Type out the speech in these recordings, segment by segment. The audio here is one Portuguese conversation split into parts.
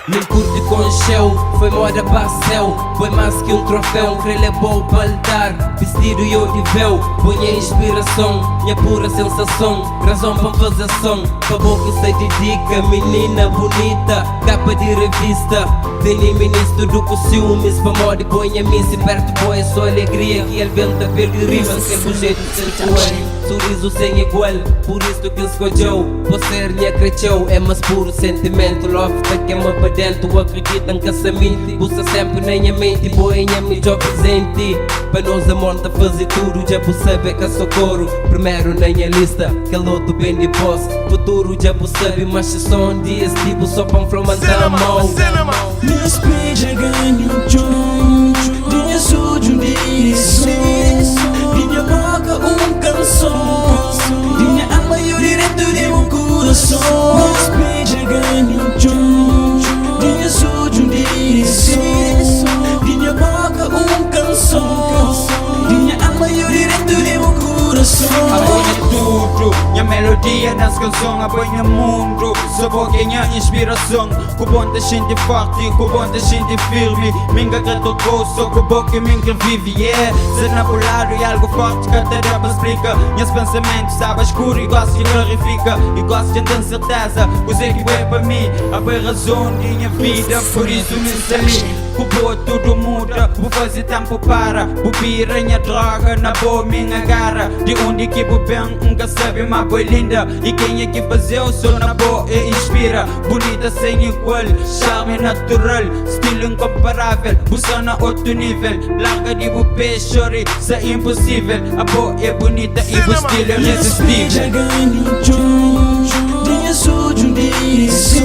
Nem curte com show, foi moda passeu. Foi mais que um troféu, que levou para lhe dar. Vestido e eu te veu, põe a inspiração. Minha pura sensação, razão para fazer som. Favor que se dedica, menina bonita. Capa de revista, vem ministro do que ciúmes. Para moda e põe a mim, se perto põe a sua alegria. Que ele venta perde rimas, que é jeito sensual. Sorriso sem igual, por isso que escolheu. Você cresceu, é mais puro sentimento. Love tá queima para dentro, acredita em casamento. Busca sempre na minha mente, boa em mim já presente. Para nós a monta fazer tudo, já por saber que socorro. Primeiro na minha lista, que luto bem depois. Futuro já por saber, mas se são dias tipo só para manter a mão. Minha speed ganha um tchum, minha sujo direção. Minha boca canção, minha alma e o direito de um coração. Minha speed ganha um tchum, minha sujo direção. Minha boca canção, minha alma e o direito de um coração. Apanha tudo, minha melodia nas canções apanha mundo. Só pouquinha inspiração, com bom da gente forte, com bom da gente firme. Minha grata gosto, com boca minha vive, yeah. Ser napolado e algo forte que até dá para explicar. Meus pensamentos sabem escuro e gosto de clarifica. E gosto de ter certeza, usei que é para mim. A razão de minha vida, por isso me sali. O boa tudo muda, vou fazer tempo para. O piranha droga na boa minha garra. De onde que vou bem, nunca sabe, mas foi linda. E quem é que fazeu, sou na boa e inspira. Bonita sem igual, charme natural. Estilo incomparável, buscando outro nível. Larga de o peixe, isso é impossível. A boa é bonita e o estilo é irresistível. Minha sujo direção,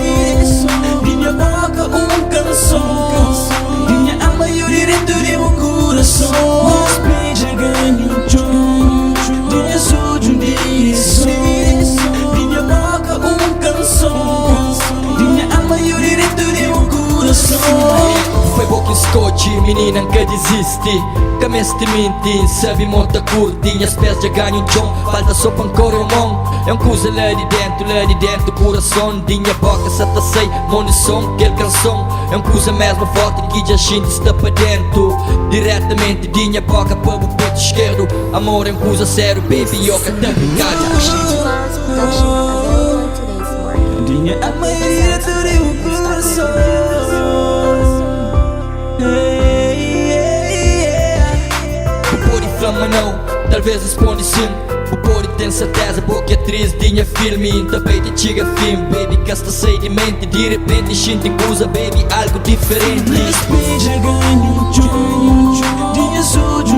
minha boca canção. Minha alma e o direito de um coração. Minha speed ganha um tchum, minha sujo direção. Minha boca canção, minha alma e o direito de um coração. Foi bom que escote, menina que desiste. Cameste mente, sabe monta curte. Minhas pés já ganham chão, falta só para mão. É coisa lá de dentro, coração. Minha boca só tá sei, munição, aquele canção. É coisa mesmo forte que já gente está para dentro. Diretamente de minha boca para o peito esquerdo. Amor é coisa sério, baby, eu que tá ligada. Minha alma e o direito de um coração. Não, talvez responde sim. O pode tem certeza porque atriz dinha filme. Também te chega filme, baby, que está sei de mente. De repente gente usa, baby, algo diferente. Minha speed ganha um tchum, dinha sujo